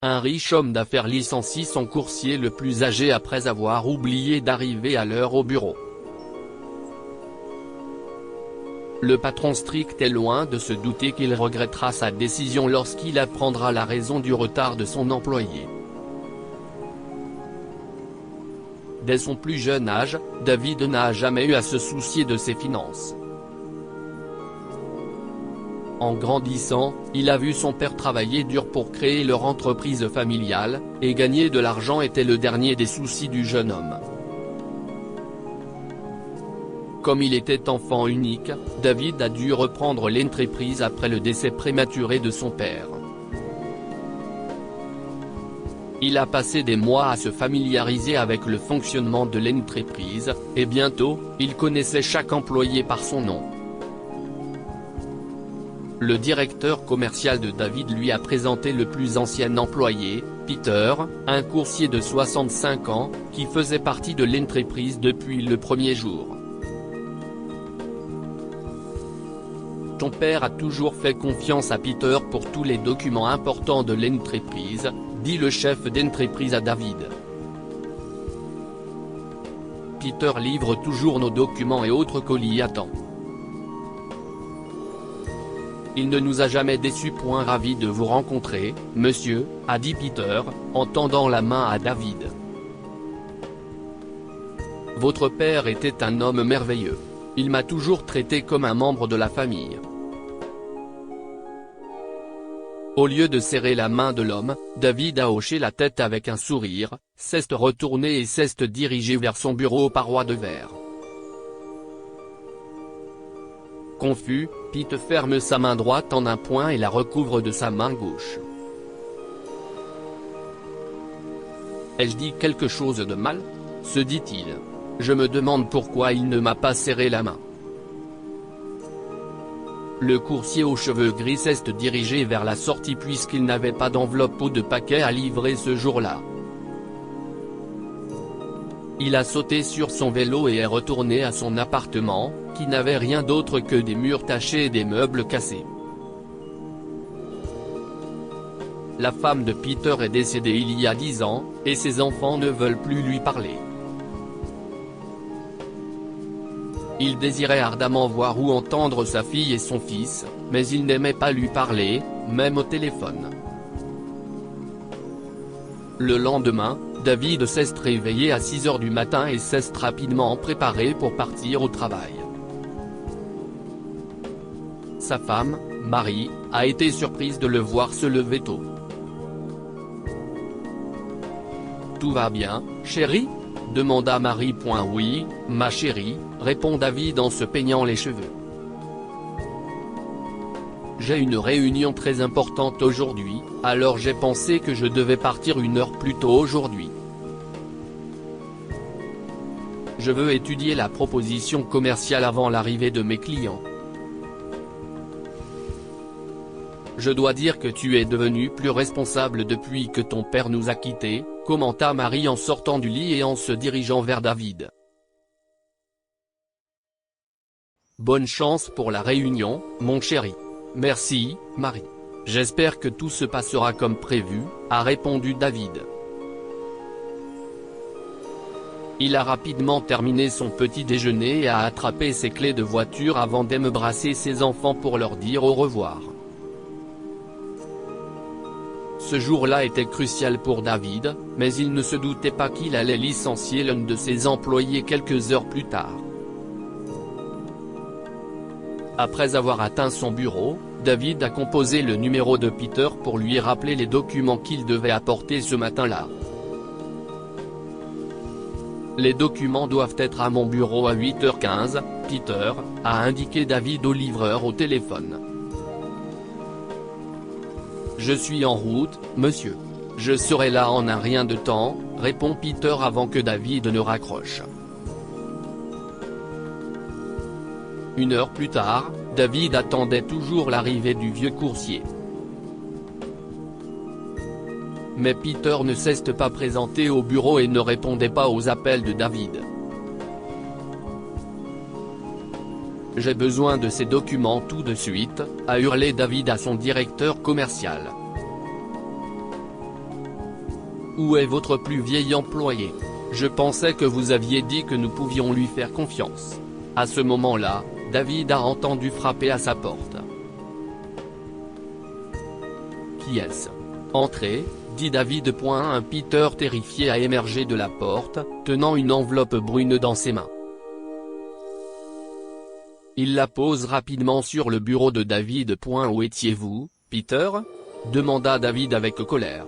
Un riche homme d'affaires licencie son coursier le plus âgé après avoir oublié d'arriver à l'heure au bureau. Le patron strict est loin de se douter qu'il regrettera sa décision lorsqu'il apprendra la raison du retard de son employé. Dès son plus jeune âge, David n'a jamais eu à se soucier de ses finances. En grandissant, il a vu son père travailler dur pour créer leur entreprise familiale, et gagner de l'argent était le dernier des soucis du jeune homme. Comme il était enfant unique, David a dû reprendre l'entreprise après le décès prématuré de son père. Il a passé des mois à se familiariser avec le fonctionnement de l'entreprise, et bientôt, il connaissait chaque employé par son nom. Le directeur commercial de David lui a présenté le plus ancien employé, Peter, un coursier de 65 ans, qui faisait partie de l'entreprise depuis le premier jour. Ton père a toujours fait confiance à Peter pour tous les documents importants de l'entreprise, dit le chef d'entreprise à David. Peter livre toujours nos documents et autres colis à temps. Il ne nous a jamais déçus. Ravi de vous rencontrer, monsieur, a dit Peter, en tendant la main à David. Votre père était un homme merveilleux. Il m'a toujours traité comme un membre de la famille. Au lieu de serrer la main de l'homme, David a hoché la tête avec un sourire, s'est retourné et s'est dirigé vers son bureau aux parois de verre. Confus, Pete ferme sa main droite en un point et la recouvre de sa main gauche. Ai-je dit quelque chose de mal ? Se dit-il. Je me demande pourquoi il ne m'a pas serré la main. Le coursier aux cheveux gris s'est dirigé vers la sortie puisqu'il n'avait pas d'enveloppe ou de paquet à livrer ce jour-là. Il a sauté sur son vélo et est retourné à son appartement, qui n'avait rien d'autre que des murs tachés et des meubles cassés. La femme de Peter est décédée il y a 10 ans, et ses enfants ne veulent plus lui parler. Il désirait ardemment voir ou entendre sa fille et son fils, mais il n'aimait pas lui parler, même au téléphone. Le lendemain, David s'est réveillé à 6 h du matin et s'est rapidement préparé pour partir au travail. Sa femme, Marie, a été surprise de le voir se lever tôt. « Tout va bien, chérie ?» demanda Marie. « Oui, ma chérie », répond David en se peignant les cheveux. « J'ai une réunion très importante aujourd'hui, alors j'ai pensé que je devais partir 1 heure plus tôt aujourd'hui. Je veux étudier la proposition commerciale avant l'arrivée de mes clients. » Je dois dire que tu es devenu plus responsable depuis que ton père nous a quittés, commenta Marie en sortant du lit et en se dirigeant vers David. Bonne chance pour la réunion, mon chéri. Merci, Marie. J'espère que tout se passera comme prévu, a répondu David. Il a rapidement terminé son petit déjeuner et a attrapé ses clés de voiture avant d'embrasser ses enfants pour leur dire au revoir. Ce jour-là était crucial pour David, mais il ne se doutait pas qu'il allait licencier l'un de ses employés quelques heures plus tard. Après avoir atteint son bureau, David a composé le numéro de Peter pour lui rappeler les documents qu'il devait apporter ce matin-là. Les documents doivent être à mon bureau à 8 h 15, Peter, a indiqué David au livreur au téléphone. Je suis en route, monsieur. Je serai là en un rien de temps, répond Peter avant que David ne raccroche. 1 heure plus tard, David attendait toujours l'arrivée du vieux coursier. Mais Peter ne s'est pas présenté au bureau et ne répondait pas aux appels de David. « J'ai besoin de ces documents tout de suite », a hurlé David à son directeur commercial. Où est votre plus vieil employé? Je pensais que vous aviez dit que nous pouvions lui faire confiance. À ce moment-là, David a entendu frapper à sa porte. Qui est-ce? Entrez, dit David. Un Peter terrifié a émergé de la porte, tenant une enveloppe brune dans ses mains. Il la pose rapidement sur le bureau de David. Où étiez-vous, Peter? Demanda David avec colère.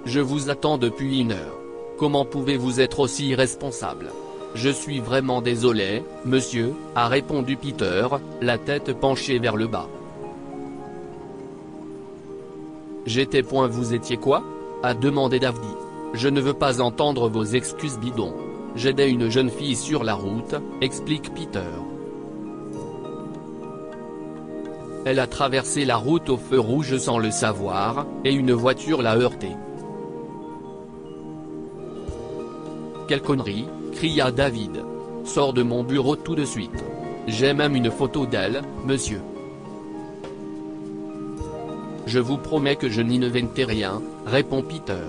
Je vous attends depuis 1 heure. Comment pouvez-vous être aussi irresponsable? Je suis vraiment désolé, monsieur, a répondu Peter, la tête penchée vers le bas. J'étais. Vous étiez quoi? A demandé David. Je ne veux pas entendre vos excuses bidons. J'aidais une jeune fille sur la route, explique Peter. Elle a traversé la route au feu rouge sans le savoir, et une voiture l'a heurtée. Quelle connerie, cria David. Sors de mon bureau tout de suite. J'ai même une photo d'elle, monsieur. Je vous promets que je n'inventerai rien, répond Peter.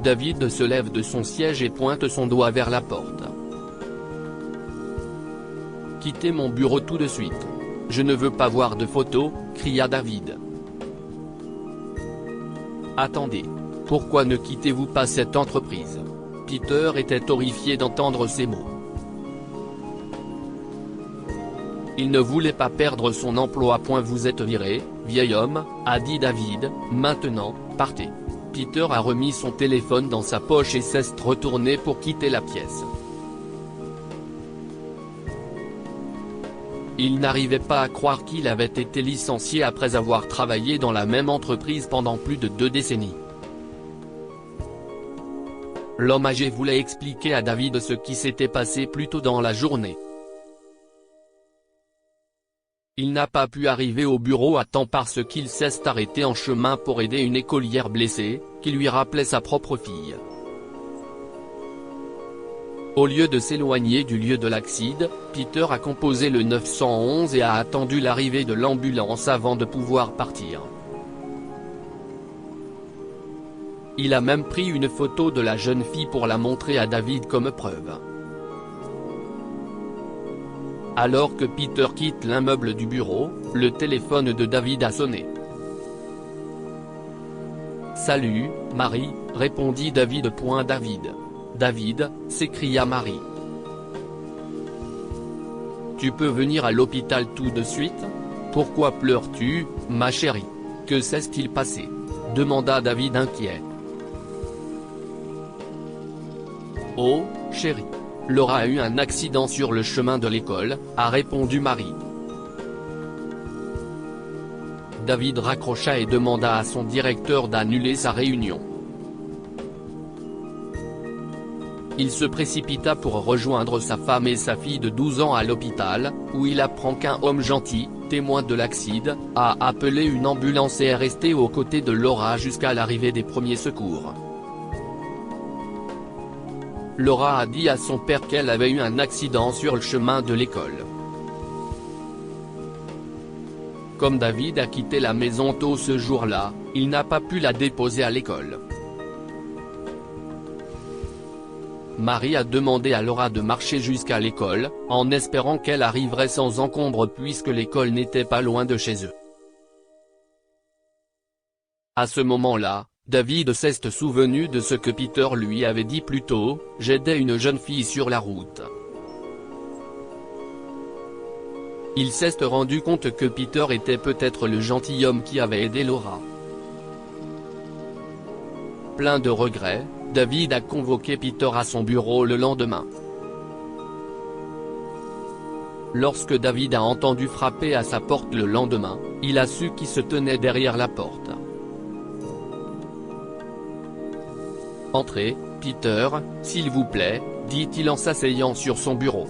David se lève de son siège et pointe son doigt vers la porte. Quittez mon bureau tout de suite. Je ne veux pas voir de photos, cria David. Attendez. Pourquoi ne quittez-vous pas cette entreprise? Peter était horrifié d'entendre ces mots. Il ne voulait pas perdre son emploi. Vous êtes viré, vieil homme, a dit David. Maintenant, partez. Peter a remis son téléphone dans sa poche et s'est retourné pour quitter la pièce. Il n'arrivait pas à croire qu'il avait été licencié après avoir travaillé dans la même entreprise pendant plus de 2 décennies. L'homme âgé voulait expliquer à David ce qui s'était passé plus tôt dans la journée. Il n'a pas pu arriver au bureau à temps parce qu'il s'est arrêté en chemin pour aider une écolière blessée, qui lui rappelait sa propre fille. Au lieu de s'éloigner du lieu de l'accident, Peter a composé le 911 et a attendu l'arrivée de l'ambulance avant de pouvoir partir. Il a même pris une photo de la jeune fille pour la montrer à David comme preuve. Alors que Peter quitte l'immeuble du bureau, le téléphone de David a sonné. « Salut, Marie », répondit David. David. David, s'écria Marie. « Tu peux venir à l'hôpital tout de suite? Pourquoi pleures-tu, ma chérie? Que s'est-il passé ?» demanda David inquiet. « Oh, chérie. Laura a eu un accident sur le chemin de l'école, » a répondu Marie. David raccrocha et demanda à son directeur d'annuler sa réunion. Il se précipita pour rejoindre sa femme et sa fille de 12 ans à l'hôpital, où il apprend qu'un homme gentil, témoin de l'accident, a appelé une ambulance et est resté aux côtés de Laura jusqu'à l'arrivée des premiers secours. Laura a dit à son père qu'elle avait eu un accident sur le chemin de l'école. Comme David a quitté la maison tôt ce jour-là, il n'a pas pu la déposer à l'école. Marie a demandé à Laura de marcher jusqu'à l'école, en espérant qu'elle arriverait sans encombre puisque l'école n'était pas loin de chez eux. À ce moment-là, David s'est souvenu de ce que Peter lui avait dit plus tôt, « J'aidais une jeune fille sur la route ». Il s'est rendu compte que Peter était peut-être le gentilhomme qui avait aidé Laura. Plein de regrets, David a convoqué Peter à son bureau le lendemain. Lorsque David a entendu frapper à sa porte le lendemain, il a su qui se tenait derrière la porte. « Entrez, Peter, s'il vous plaît, » dit-il en s'asseyant sur son bureau.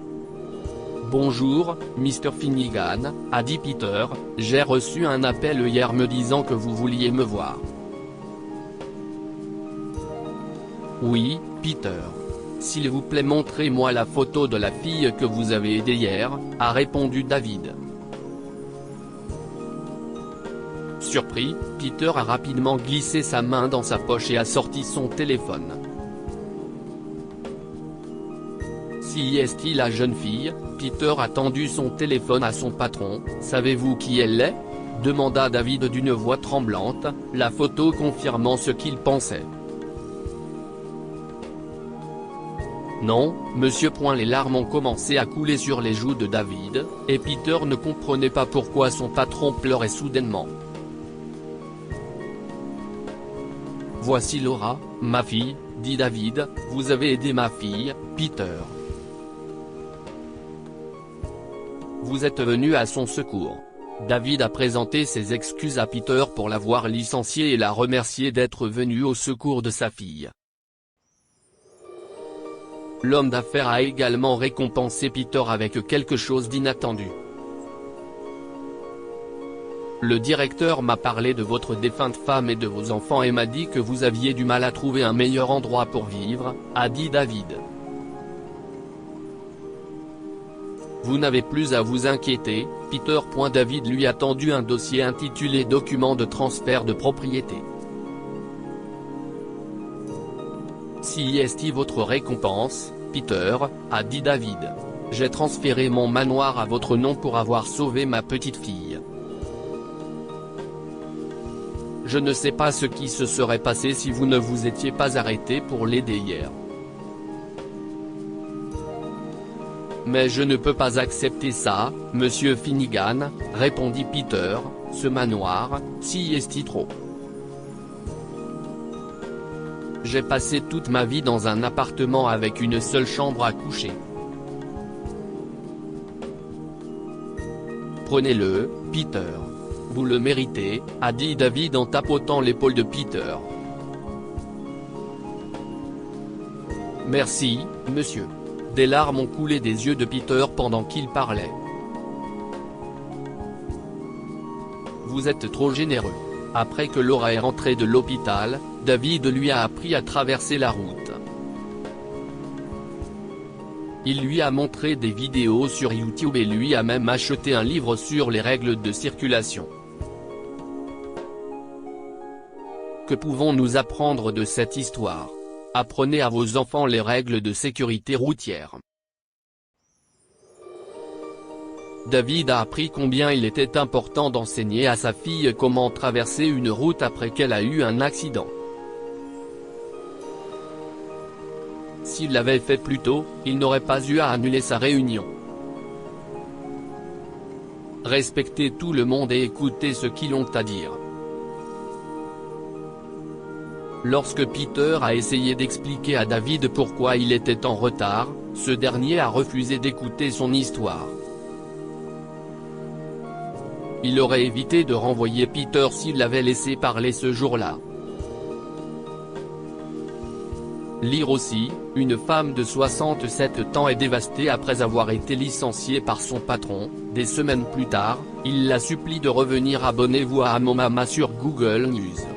« Bonjour, Mr. Finnegan, » a dit Peter, « j'ai reçu un appel hier me disant que vous vouliez me voir. » « Oui, Peter. S'il vous plaît montrez-moi la photo de la fille que vous avez aidée hier, » a répondu David. « Surpris, Peter a rapidement glissé sa main dans sa poche et a sorti son téléphone. Qui est-il la jeune fille? Peter a tendu son téléphone à son patron. Savez-vous qui elle est? Demanda David d'une voix tremblante, la photo confirmant ce qu'il pensait. Non, monsieur. Les larmes ont commencé à couler sur les joues de David, et Peter ne comprenait pas pourquoi son patron pleurait soudainement. Voici Laura, ma fille, dit David, vous avez aidé ma fille, Peter. Vous êtes venu à son secours. David a présenté ses excuses à Peter pour l'avoir licencié et l'a remercié d'être venu au secours de sa fille. L'homme d'affaires a également récompensé Peter avec quelque chose d'inattendu. Le directeur m'a parlé de votre défunte femme et de vos enfants et m'a dit que vous aviez du mal à trouver un meilleur endroit pour vivre, a dit David. Vous n'avez plus à vous inquiéter, Peter. David lui a tendu un dossier intitulé Document de transfert de propriété. Si est votre récompense, Peter, a dit David. J'ai transféré mon manoir à votre nom pour avoir sauvé ma petite fille. Je ne sais pas ce qui se serait passé si vous ne vous étiez pas arrêté pour l'aider hier. Mais je ne peux pas accepter ça, monsieur Finnegan, répondit Peter, ce manoir, si est trop. J'ai passé toute ma vie dans un appartement avec une seule chambre à coucher. Prenez-le, Peter. Vous le méritez, a dit David en tapotant l'épaule de Peter. Merci, monsieur. Des larmes ont coulé des yeux de Peter pendant qu'il parlait. Vous êtes trop généreux. Après que Laura est rentrée de l'hôpital, David lui a appris à traverser la route. Il lui a montré des vidéos sur YouTube et lui a même acheté un livre sur les règles de circulation. Que pouvons-nous apprendre de cette histoire? Apprenez à vos enfants les règles de sécurité routière. David a appris combien il était important d'enseigner à sa fille comment traverser une route après qu'elle a eu un accident. S'il l'avait fait plus tôt, il n'aurait pas eu à annuler sa réunion. Respectez tout le monde et écoutez ce qu'ils ont à dire. Lorsque Peter a essayé d'expliquer à David pourquoi il était en retard, ce dernier a refusé d'écouter son histoire. Il aurait évité de renvoyer Peter s'il l'avait laissé parler ce jour-là. Lire aussi, une femme de 67 ans est dévastée après avoir été licenciée par son patron. Des semaines plus tard, il la supplie de revenir. Abonnez-vous à Amomama sur Google News.